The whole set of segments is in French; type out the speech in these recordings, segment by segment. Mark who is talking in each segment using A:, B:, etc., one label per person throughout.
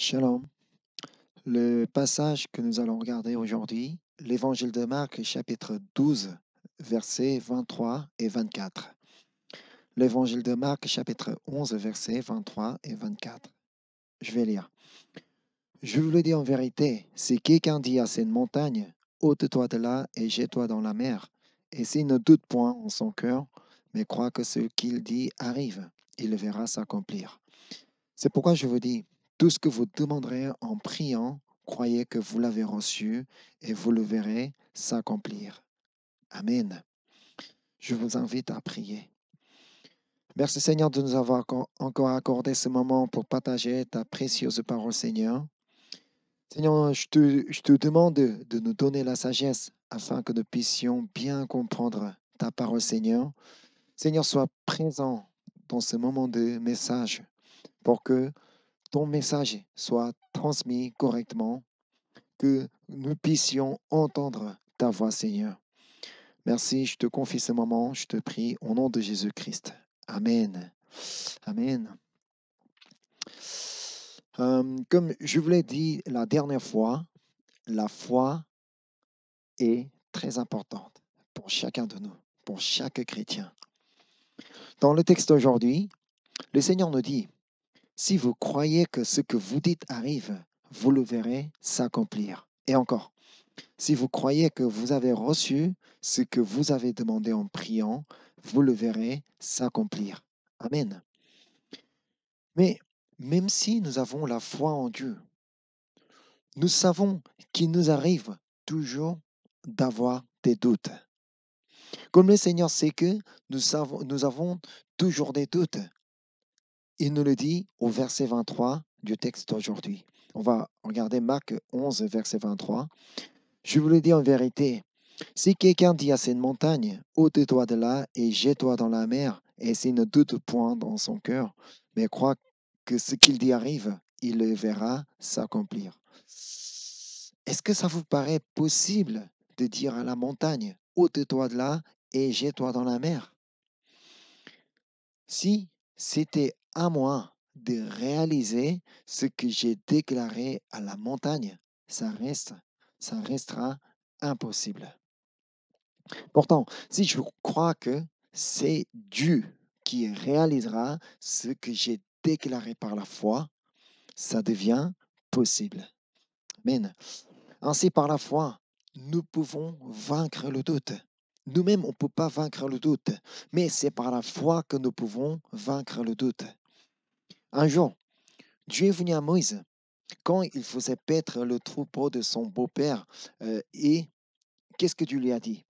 A: Shalom. Le passage que nous allons regarder aujourd'hui, l'Évangile de Marc, chapitre 12, versets 23 et 24. L'Évangile de Marc, chapitre 11, versets 23 et 24. Je vais lire. Je vous le dis en vérité, si quelqu'un dit à cette montagne, ôte-toi de là et jette-toi dans la mer, et s'il ne doute point en son cœur, mais croit que ce qu'il dit arrive, il le verra s'accomplir. C'est pourquoi je vous dis, tout ce que vous demanderez en priant, croyez que vous l'avez reçu et vous le verrez s'accomplir. Amen. Je vous invite à prier. Merci Seigneur de nous avoir encore accordé ce moment pour partager ta précieuse parole Seigneur. Seigneur, je te demande de nous donner la sagesse afin que nous puissions bien comprendre ta parole Seigneur. Seigneur, sois présent dans ce moment de message pour que ton message soit transmis correctement, que nous puissions entendre ta voix, Seigneur. Merci, je te confie ce moment, je te prie au nom de Jésus-Christ. Amen. Amen. Comme je vous l'ai dit la dernière fois, la foi est très importante pour chacun de nous, pour chaque chrétien. Dans le texte d'aujourd'hui, le Seigneur nous dit, si vous croyez que ce que vous dites arrive, vous le verrez s'accomplir. Et encore, si vous croyez que vous avez reçu ce que vous avez demandé en priant, vous le verrez s'accomplir. Amen. Mais même si nous avons la foi en Dieu, nous savons qu'il nous arrive toujours d'avoir des doutes. Comme le Seigneur sait que nous avons toujours des doutes, il nous le dit au verset 23 du texte d'aujourd'hui. On va regarder Marc 11, verset 23. Je vous le dis en vérité, si quelqu'un dit à cette montagne, ôte-toi de là et jette-toi dans la mer, et s'il ne doute point dans son cœur, mais croit que ce qu'il dit arrive, il le verra s'accomplir. Est-ce que ça vous paraît possible de dire à la montagne, ôte-toi de là et jette-toi dans la mer? Si c'était à moi de réaliser ce que j'ai déclaré à la montagne, ça restera impossible. Pourtant, si je crois que c'est Dieu qui réalisera ce que j'ai déclaré par la foi, ça devient possible. Amen. Ainsi, par la foi, nous pouvons vaincre le doute. Nous-mêmes, on ne peut pas vaincre le doute, mais c'est par la foi que nous pouvons vaincre le doute. Un jour, Dieu est venu à Moïse quand il faisait paître le troupeau de son beau-père et qu'est-ce que Dieu lui a dit?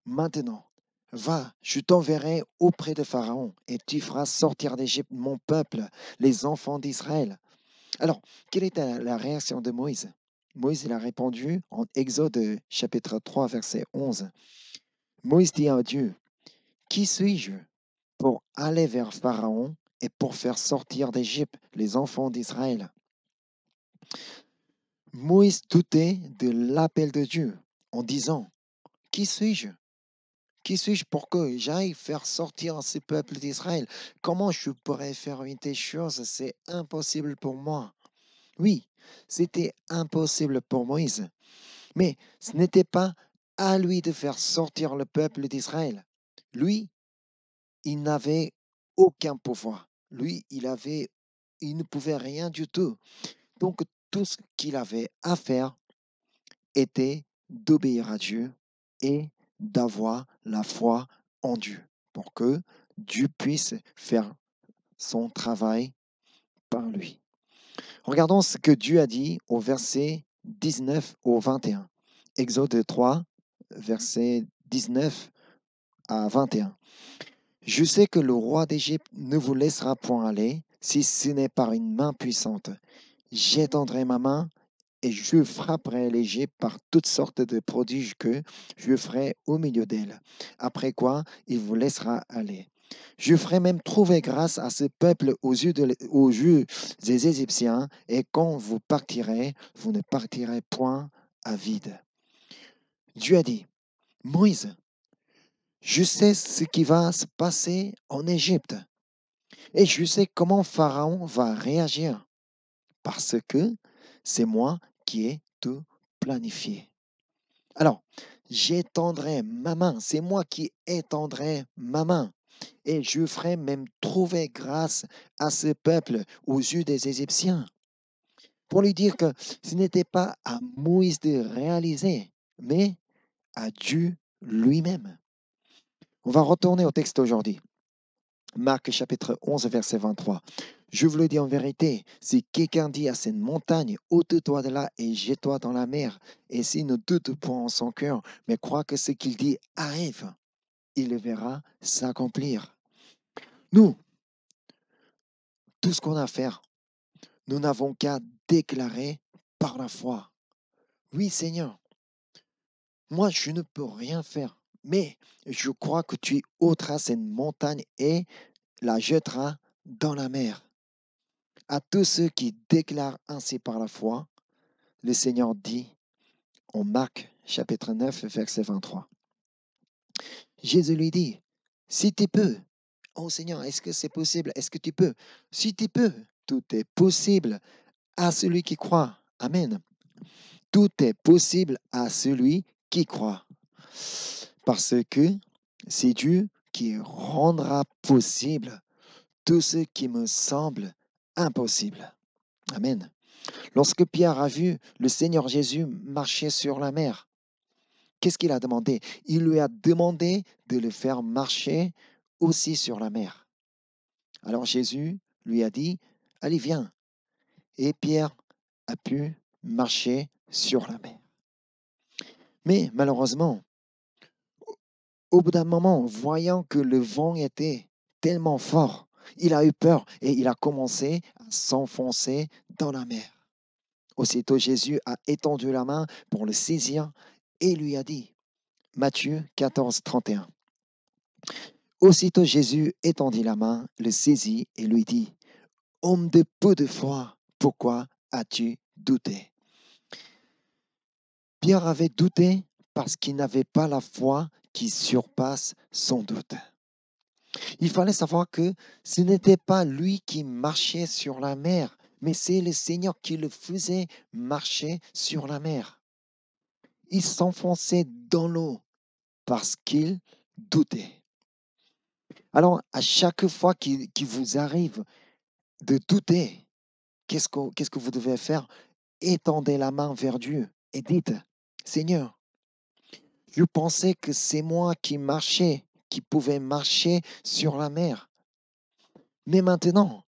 A: Maintenant, va, je t'enverrai auprès de Pharaon, et tu feras sortir d'Égypte mon peuple, les enfants d'Israël. Alors, quelle était la réaction de Moïse? Moïse, il a répondu en Exode chapitre 3, verset 11. Moïse dit à Dieu, qui suis-je pour aller vers Pharaon et pour faire sortir d'Égypte les enfants d'Israël? Moïse doutait de l'appel de Dieu en disant, qui suis-je? Qui suis-je pour que j'aille faire sortir ce peuple d'Israël? Comment je pourrais faire une telle chose? C'est impossible pour moi. Oui, c'était impossible pour Moïse. Mais ce n'était pas à lui de faire sortir le peuple d'Israël. Lui, il n'avait aucun pouvoir. Lui, il ne pouvait rien du tout. Donc, tout ce qu'il avait à faire était d'obéir à Dieu et d'avoir la foi en Dieu pour que Dieu puisse faire son travail par lui. Regardons ce que Dieu a dit au verset 19 au 21. Exode 3, verset 19 à 21. Je sais que le roi d'Égypte ne vous laissera point aller si ce n'est par une main puissante. J'étendrai ma main et je frapperai l'Égypte par toutes sortes de prodiges que je ferai au milieu d'elle. Après quoi, il vous laissera aller. Je ferai même trouver grâce à ce peuple aux yeux des Égyptiens, et quand vous partirez, vous ne partirez point à vide. Dieu a dit, Moïse, je sais ce qui va se passer en Égypte, et je sais comment Pharaon va réagir. parce que c'est moi qui ai tout planifié. Alors, j'étendrai ma main, c'est moi qui étendrai ma main, et je ferai même trouver grâce à ce peuple aux yeux des Égyptiens, pour lui dire que ce n'était pas à Moïse de réaliser, mais à Dieu lui-même. On va retourner au texte aujourd'hui. Marc chapitre 11, verset 23. Je vous le dis en vérité, si quelqu'un dit à cette montagne, ôte-toi de là et jette-toi dans la mer, et s'il ne doute point en son cœur, mais croit que ce qu'il dit arrive, il le verra s'accomplir. Nous, tout ce qu'on a à faire, nous n'avons qu'à déclarer par la foi. Oui, Seigneur, moi, je ne peux rien faire, mais je crois que tu ôteras cette montagne et la jetteras dans la mer. À tous ceux qui déclarent ainsi par la foi, le Seigneur dit en Marc chapitre 9, verset 23. Jésus lui dit, si tu peux, oh Seigneur, est-ce que c'est possible? Est-ce que tu peux? Si tu peux, tout est possible à celui qui croit. Amen. Tout est possible à celui qui croit. Parce que c'est Dieu qui rendra possible tout ce qui me semble impossible. Amen. Lorsque Pierre a vu le Seigneur Jésus marcher sur la mer, qu'est-ce qu'il a demandé? Il lui a demandé de le faire marcher aussi sur la mer. Alors Jésus lui a dit, allez, viens. Et Pierre a pu marcher sur la mer. Mais malheureusement, au bout d'un moment, voyant que le vent était tellement fort, il a eu peur et il a commencé à s'enfoncer dans la mer. Aussitôt Jésus a étendu la main pour le saisir et lui a dit, Matthieu 14, 31. Aussitôt Jésus étendit la main, le saisit et lui dit, homme de peu de foi, pourquoi as-tu douté? Pierre avait douté parce qu'il n'avait pas la foi qui surpasse son doute. Il fallait savoir que ce n'était pas lui qui marchait sur la mer, mais c'est le Seigneur qui le faisait marcher sur la mer. Il s'enfonçait dans l'eau parce qu'il doutait. Alors, à chaque fois qu'il vous arrive de douter, qu'est-ce que vous devez faire? Étendez la main vers Dieu et dites, Seigneur, je pensais que c'est moi qui marchais, qui pouvais marcher sur la mer. Mais maintenant,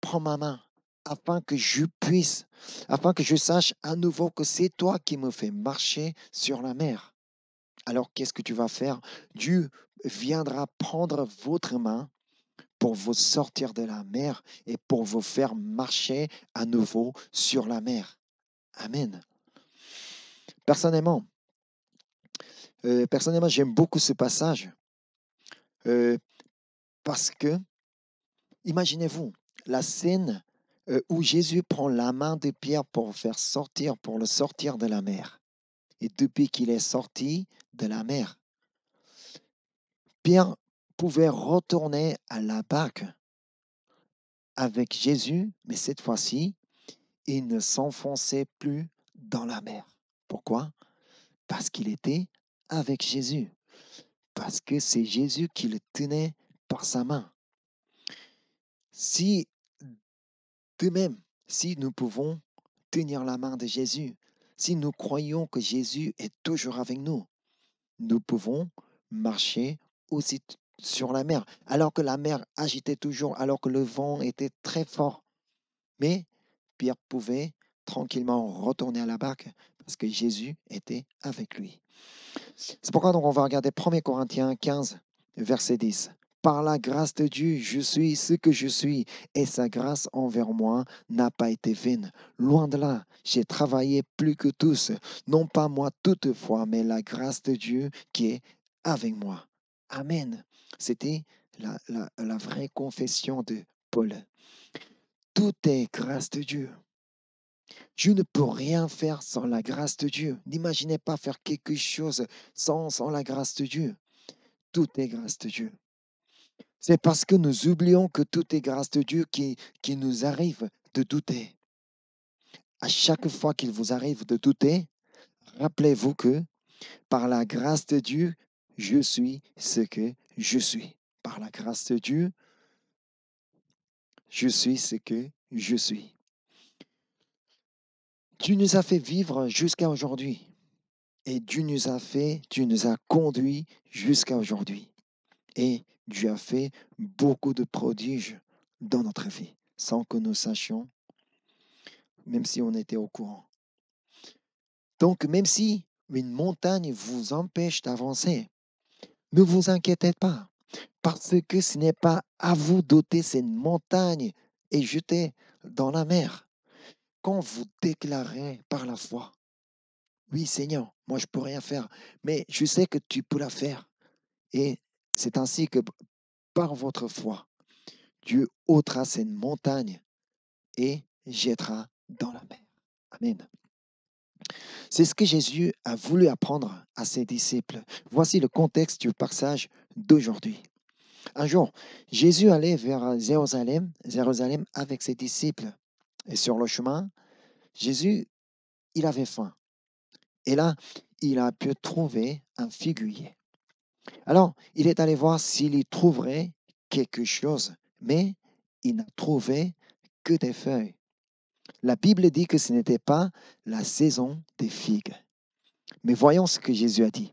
A: prends ma main afin que je sache à nouveau que c'est toi qui me fais marcher sur la mer. Alors, qu'est-ce que tu vas faire? Dieu viendra prendre votre main pour vous sortir de la mer et pour vous faire marcher à nouveau sur la mer. Amen. Personnellement, j'aime beaucoup ce passage euh, parce que, imaginez-vous, la scène où Jésus prend la main de Pierre pour le sortir de la mer. Et depuis qu'il est sorti de la mer, Pierre pouvait retourner à la barque avec Jésus, mais cette fois-ci, il ne s'enfonçait plus dans la mer. Pourquoi? Parce qu'il était avec Jésus, parce que c'est Jésus qui le tenait par sa main. Si, de même, si nous pouvons tenir la main de Jésus, si nous croyons que Jésus est toujours avec nous, nous pouvons marcher aussi sur la mer, alors que la mer agitait toujours, alors que le vent était très fort. Mais Pierre pouvait tranquillement retourner à la barque parce que Jésus était avec lui. C'est pourquoi donc on va regarder 1 Corinthiens 15, verset 10. Par la grâce de Dieu, je suis ce que je suis, et sa grâce envers moi n'a pas été vaine. Loin de là, j'ai travaillé plus que tous, non pas moi toutefois, mais la grâce de Dieu qui est avec moi. Amen. C'était la vraie confession de Paul. Tout est grâce de Dieu. Je ne peux rien faire sans la grâce de Dieu. N'imaginez pas faire quelque chose sans la grâce de Dieu. Tout est grâce de Dieu. C'est parce que nous oublions que tout est grâce de Dieu qui nous arrive de douter. À chaque fois qu'il vous arrive de douter, rappelez-vous que par la grâce de Dieu, je suis ce que je suis. Par la grâce de Dieu, je suis ce que je suis. Dieu nous a fait vivre jusqu'à aujourd'hui. Et Dieu nous a conduits jusqu'à aujourd'hui. Et Dieu a fait beaucoup de prodiges dans notre vie, sans que nous sachions, même si on était au courant. Donc, même si une montagne vous empêche d'avancer, ne vous inquiétez pas, parce que ce n'est pas à vous d'ôter cette montagne et jeter dans la mer. Quand vous déclarez par la foi, oui Seigneur, moi je peux rien faire, mais je sais que tu peux la faire. Et c'est ainsi que par votre foi, Dieu ôtera cette montagne et jettera dans la mer. Amen. C'est ce que Jésus a voulu apprendre à ses disciples. Voici le contexte du passage d'aujourd'hui. Un jour, Jésus allait vers Jérusalem avec ses disciples. Et sur le chemin, Jésus, il avait faim. Et là, il a pu trouver un figuier. Alors, il est allé voir s'il y trouverait quelque chose, mais il n'a trouvé que des feuilles. La Bible dit que ce n'était pas la saison des figues. Mais voyons ce que Jésus a dit.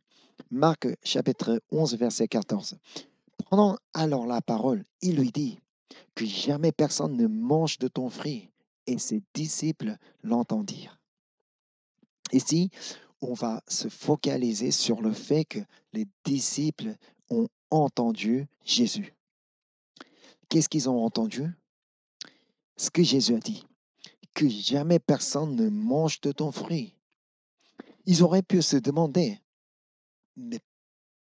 A: Marc chapitre 11, verset 14. Prenant alors la parole, il lui dit que jamais personne ne mange de ton fruit. Et ses disciples l'entendirent. Ici, on va se focaliser sur le fait que les disciples ont entendu Jésus. Qu'est-ce qu'ils ont entendu? Ce que Jésus a dit, que jamais personne ne mange de ton fruit. Ils auraient pu se demander, mais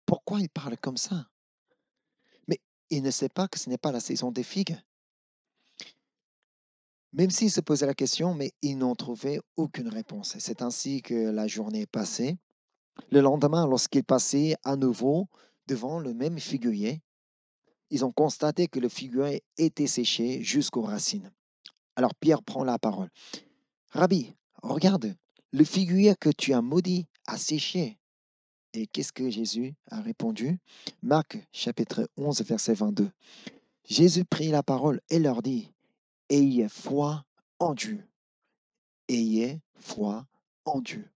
A: pourquoi il parle comme ça? Mais il ne sait pas que ce n'est pas la saison des figues. Même s'ils se posaient la question, mais ils n'ont trouvé aucune réponse. C'est ainsi que la journée est passée. Le lendemain, lorsqu'ils passaient à nouveau devant le même figuier, ils ont constaté que le figuier était séché jusqu'aux racines. Alors Pierre prend la parole. Rabbi, regarde, le figuier que tu as maudit a séché. Et qu'est-ce que Jésus a répondu? Marc chapitre 11, verset 22. Jésus prit la parole et leur dit, ayez foi en Dieu. Ayez foi en Dieu.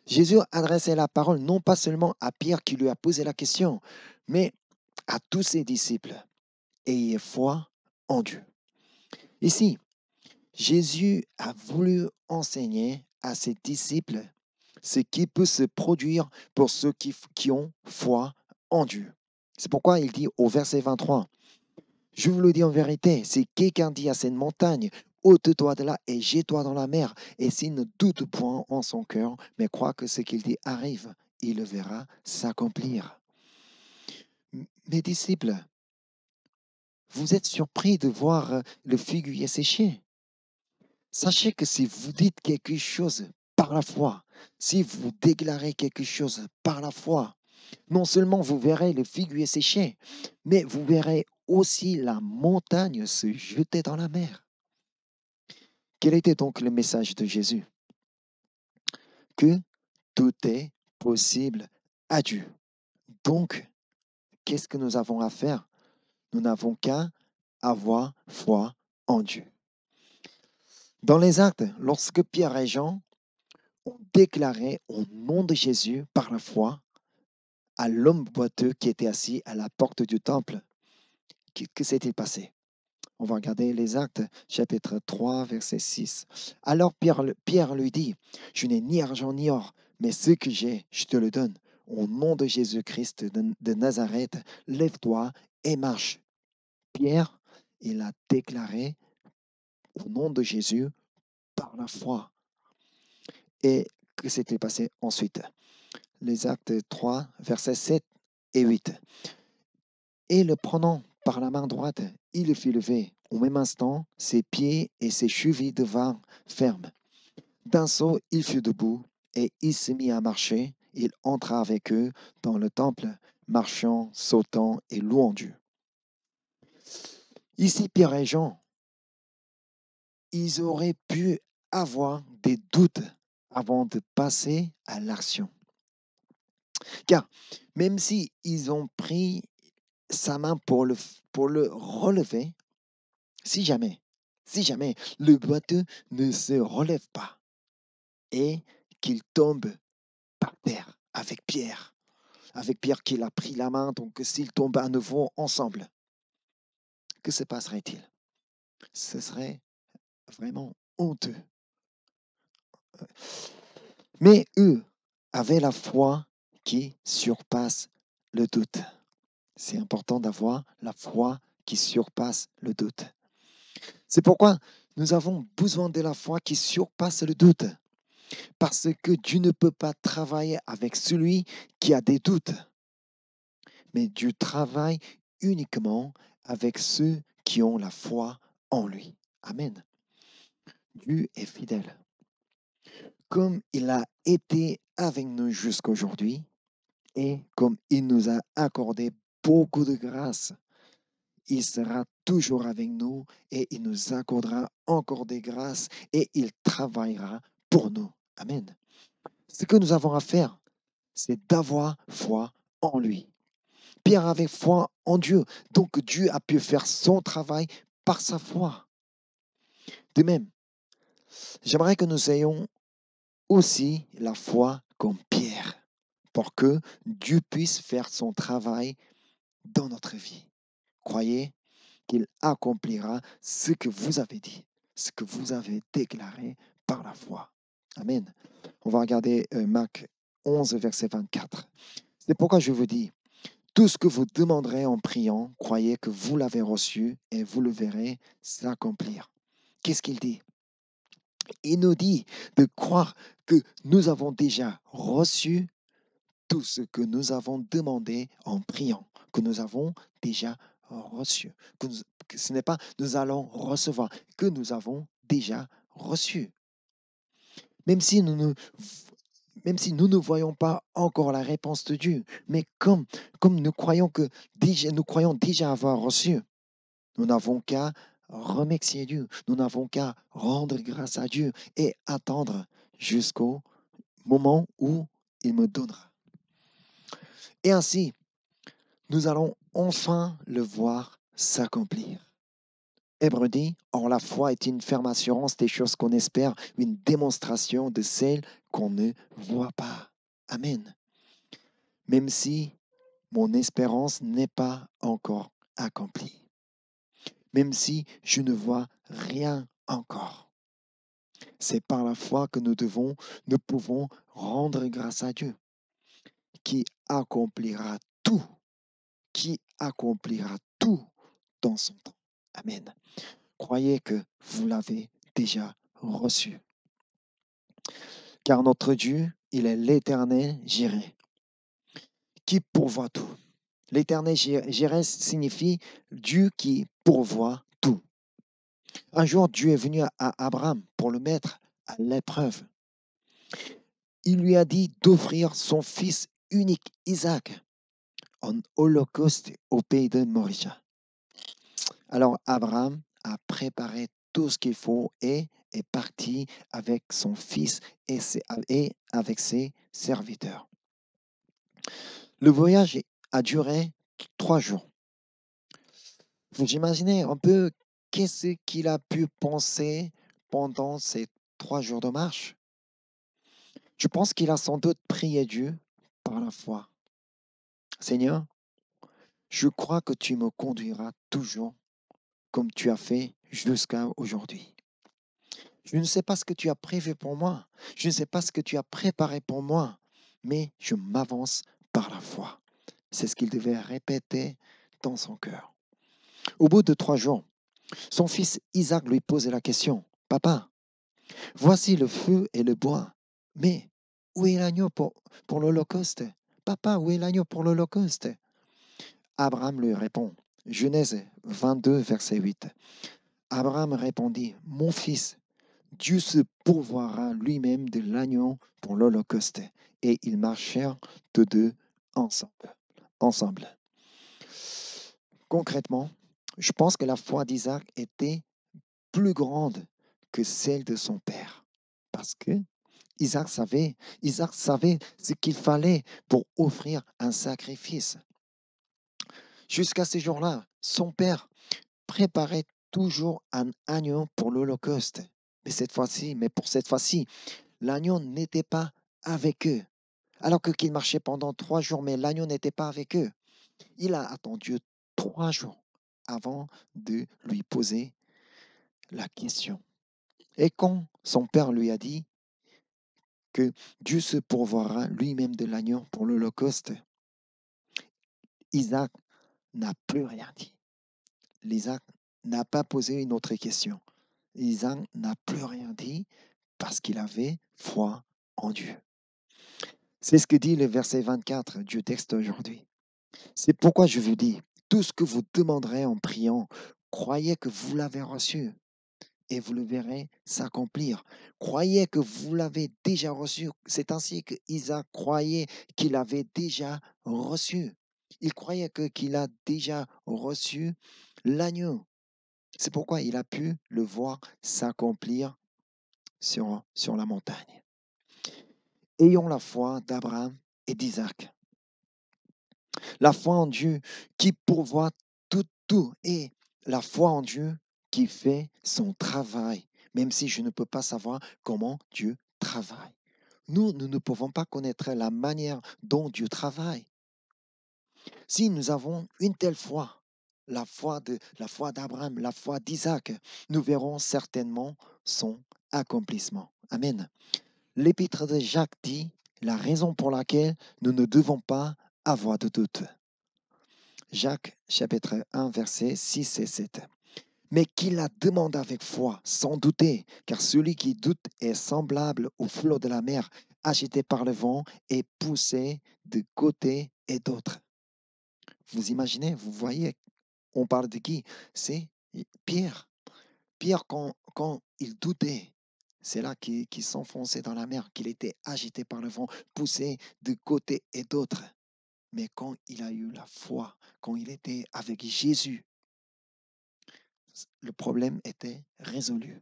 A: Jésus adressait la parole non pas seulement à Pierre qui lui a posé la question, mais à tous ses disciples. Ayez foi en Dieu. Ici, Jésus a voulu enseigner à ses disciples ce qui peut se produire pour ceux qui ont foi en Dieu. C'est pourquoi il dit au verset 23, je vous le dis en vérité, si quelqu'un dit à cette montagne, ôte-toi de là et jette-toi dans la mer, et s'il ne doute point en son cœur, mais croit que ce qu'il dit arrive, il le verra s'accomplir. Mes disciples, vous êtes surpris de voir le figuier séché. Sachez que si vous dites quelque chose par la foi, si vous déclarez quelque chose par la foi, non seulement vous verrez le figuier séché, mais vous verrez aussi la montagne se jeter dans la mer. Quel était donc le message de Jésus? Que tout est possible à Dieu. Donc, qu'est-ce que nous avons à faire? Nous n'avons qu'à avoir foi en Dieu. Dans les actes, lorsque Pierre et Jean ont déclaré au nom de Jésus par la foi à l'homme boiteux qui était assis à la porte du temple, que s'est-il passé? On va regarder les Actes, chapitre 3, verset 6. Alors Pierre lui dit, je n'ai ni argent ni or, mais ce que j'ai, je te le donne. Au nom de Jésus-Christ de Nazareth, lève-toi et marche. Pierre, il a déclaré au nom de Jésus par la foi. Et que s'est-il passé ensuite? Les Actes 3, versets 7 et 8. Et le prenant par la main droite, il le fit lever. Au même instant, ses pieds et ses chevilles devinrent fermes. D'un saut, il fut debout et il se mit à marcher. Il entra avec eux dans le temple, marchant, sautant et louant Dieu. Ici, Pierre et Jean, ils auraient pu avoir des doutes avant de passer à l'action. Car même si ils ont pris sa main pour le relever, si jamais, si jamais le boiteux ne se relève pas et qu'il tombe par terre avec Pierre qu'il a pris la main, donc s'ils tombent à nouveau ensemble, que se passerait-il? Ce serait vraiment honteux. Mais eux avaient la foi qui surpasse le doute. C'est important d'avoir la foi qui surpasse le doute. C'est pourquoi nous avons besoin de la foi qui surpasse le doute. Parce que Dieu ne peut pas travailler avec celui qui a des doutes. Mais Dieu travaille uniquement avec ceux qui ont la foi en lui. Amen. Dieu est fidèle. Comme il a été avec nous jusqu'aujourd'hui et comme il nous a accordé beaucoup de grâce, il sera toujours avec nous et il nous accordera encore des grâces et il travaillera pour nous. Amen. Ce que nous avons à faire, c'est d'avoir foi en lui. Pierre avait foi en Dieu, donc Dieu a pu faire son travail par sa foi. De même, j'aimerais que nous ayons aussi la foi comme Pierre, pour que Dieu puisse faire son travail dans notre vie. Croyez qu'il accomplira ce que vous avez dit, ce que vous avez déclaré par la foi. Amen. On va regarder Marc 11, verset 24. C'est pourquoi je vous dis, tout ce que vous demanderez en priant, croyez que vous l'avez reçu et vous le verrez s'accomplir. Qu'est-ce qu'il dit? Il nous dit de croire que nous avons déjà reçu tout ce que nous avons demandé en priant, que nous avons déjà reçu. Que ce n'est pas nous allons recevoir, que nous avons déjà reçu. Même si nous ne voyons pas encore la réponse de Dieu, mais comme nous croyons déjà avoir reçu, nous n'avons qu'à remercier Dieu, nous n'avons qu'à rendre grâce à Dieu et attendre jusqu'au moment où il me donnera. Et ainsi, nous allons enfin le voir s'accomplir. Hébreu dit, or la foi est une ferme assurance des choses qu'on espère, une démonstration de celles qu'on ne voit pas. Amen. Même si mon espérance n'est pas encore accomplie, même si je ne vois rien encore, c'est par la foi que nous pouvons rendre grâce à Dieu, qui accomplira tout, qui accomplira tout dans son temps. Amen. Croyez que vous l'avez déjà reçu. Car notre Dieu, il est l'Éternel Jireh, qui pourvoit tout. L'Éternel Jireh signifie Dieu qui pourvoit tout. Un jour, Dieu est venu à Abraham pour le mettre à l'épreuve. Il lui a dit d'offrir son fils unique, Isaac, en holocauste au pays de Moria. Alors Abraham a préparé tout ce qu'il faut et est parti avec son fils et avec ses serviteurs. Le voyage a duré 3 jours. Vous imaginez un peu qu'est-ce qu'il a pu penser pendant ces 3 jours de marche? Je pense qu'il a sans doute prié Dieu par la foi. Seigneur, je crois que tu me conduiras toujours comme tu as fait jusqu'à aujourd'hui. Je ne sais pas ce que tu as prévu pour moi. Je ne sais pas ce que tu as préparé pour moi, mais je m'avance par la foi. C'est ce qu'il devait répéter dans son cœur. Au bout de 3 jours, son fils Isaac lui posait la question, Papa, voici le feu et le bois, mais où est l'agneau pour l'Holocauste? Papa, où est l'agneau pour l'Holocauste? Abraham lui répond, Genèse 22, verset 8. Abraham répondit, Mon fils, Dieu se pourvoira lui-même de l'agneau pour l'Holocauste. Et ils marchèrent tous deux ensemble. Concrètement, je pense que la foi d'Isaac était plus grande que celle de son père. Parce que Isaac savait ce qu'il fallait pour offrir un sacrifice. Jusqu'à ce jour-là, son père préparait toujours un agneau pour l'Holocauste. Mais pour cette fois-ci, l'agneau n'était pas avec eux. Alors qu'il marchait pendant 3 jours, mais l'agneau n'était pas avec eux. Il a attendu 3 jours avant de lui poser la question. Et quand son père lui a dit que Dieu se pourvoira lui-même de l'agneau pour l'Holocauste, Isaac n'a plus rien dit. Isaac n'a pas posé une autre question. Isaac n'a plus rien dit parce qu'il avait foi en Dieu. C'est ce que dit le verset 24 du texte aujourd'hui. C'est pourquoi je vous dis, tout ce que vous demanderez en priant, croyez que vous l'avez reçu et vous le verrez s'accomplir. Croyez que vous l'avez déjà reçu. C'est ainsi que Isaac croyait qu'il avait déjà reçu. Il croyait qu'il a déjà reçu l'agneau. C'est pourquoi il a pu le voir s'accomplir sur la montagne. Ayons la foi d'Abraham et d'Isaac. La foi en Dieu qui pourvoit tout et la foi en Dieu qui fait son travail, même si je ne peux pas savoir comment Dieu travaille. Nous ne pouvons pas connaître la manière dont Dieu travaille. Si nous avons une telle foi, la foi d'Abraham, la foi d'Isaac, nous verrons certainement son accomplissement. Amen. L'épître de Jacques dit la raison pour laquelle nous ne devons pas avoir de doute. Jacques chapitre 1 versets 6 et 7. Mais qu'il la demande avec foi, sans douter, car celui qui doute est semblable au flot de la mer, agité par le vent et poussé de côté et d'autre. Vous imaginez, vous voyez, on parle de qui? C'est Pierre. Pierre, quand il doutait, c'est là qu'il s'enfonçait dans la mer, qu'il était agité par le vent, poussé de côté et d'autre. Mais quand il a eu la foi, quand il était avec Jésus, le problème était résolu.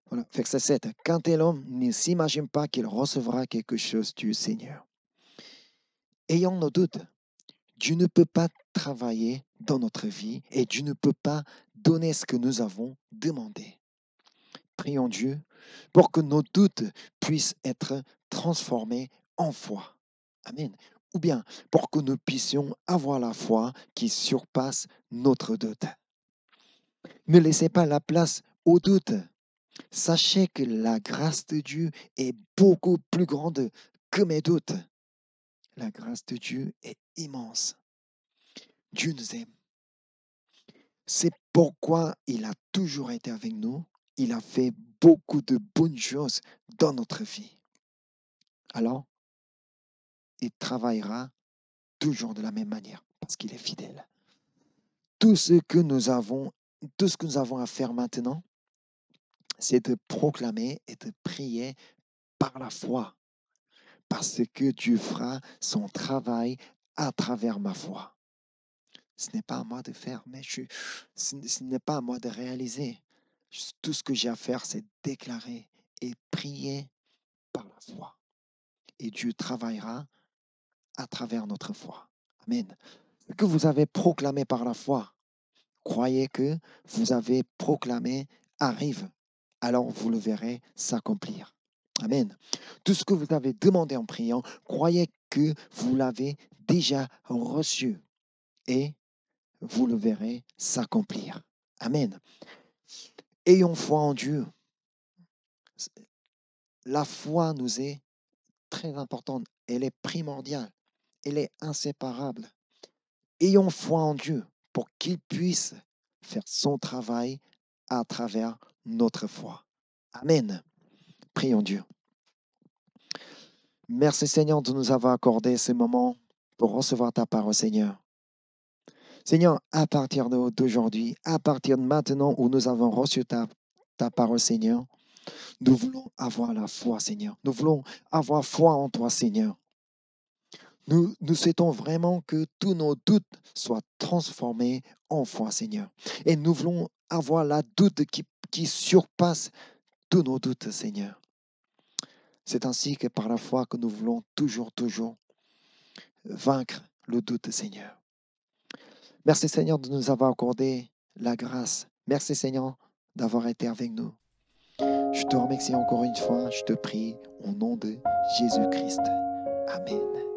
A: Voilà. Verset 7. Quand tel homme ne s'imagine pas qu'il recevra quelque chose du Seigneur. Ayant nos doutes, Dieu ne peut pas travailler dans notre vie et Dieu ne peut pas donner ce que nous avons demandé. Prions Dieu pour que nos doutes puissent être transformés en foi. Amen. Ou bien pour que nous puissions avoir la foi qui surpasse notre doute. Ne laissez pas la place au doute. Sachez que la grâce de Dieu est beaucoup plus grande que mes doutes. La grâce de Dieu est immense. Dieu nous aime. C'est pourquoi il a toujours été avec nous. Il a fait beaucoup de bonnes choses dans notre vie. Alors, il travaillera toujours de la même manière parce qu'il est fidèle. Tout ce que nous avons à faire maintenant, c'est de proclamer et de prier par la foi, parce que Dieu fera son travail à travers ma foi. Ce n'est pas à moi de faire, mais ce n'est pas à moi de réaliser. Tout ce que j'ai à faire, c'est déclarer et prier par la foi. Et Dieu travaillera à travers notre foi. Amen. Ce que vous avez proclamé par la foi, croyez que vous avez proclamé arrive. Alors vous le verrez s'accomplir. Amen. Tout ce que vous avez demandé en priant, croyez que vous l'avez déjà reçu et vous le verrez s'accomplir. Amen. Ayons foi en Dieu. La foi nous est très importante. Elle est primordiale. Elle est inséparable. Ayons foi en Dieu pour qu'il puisse faire son travail à travers notre foi. Amen. Prions Dieu. Merci Seigneur de nous avoir accordé ce moment pour recevoir ta parole, Seigneur. Seigneur, à partir d'aujourd'hui, à partir de maintenant où nous avons reçu ta parole, Seigneur, nous voulons avoir la foi, Seigneur. Nous voulons avoir foi en toi, Seigneur. Nous souhaitons vraiment que tous nos doutes soient transformés en foi, Seigneur. Et nous voulons avoir la doute qui surpasse tous nos doutes, Seigneur. C'est ainsi que par la foi que nous voulons toujours vaincre le doute, Seigneur. Merci, Seigneur, de nous avoir accordé la grâce. Merci, Seigneur, d'avoir été avec nous. Je te remercie encore une fois. Je te prie au nom de Jésus-Christ. Amen.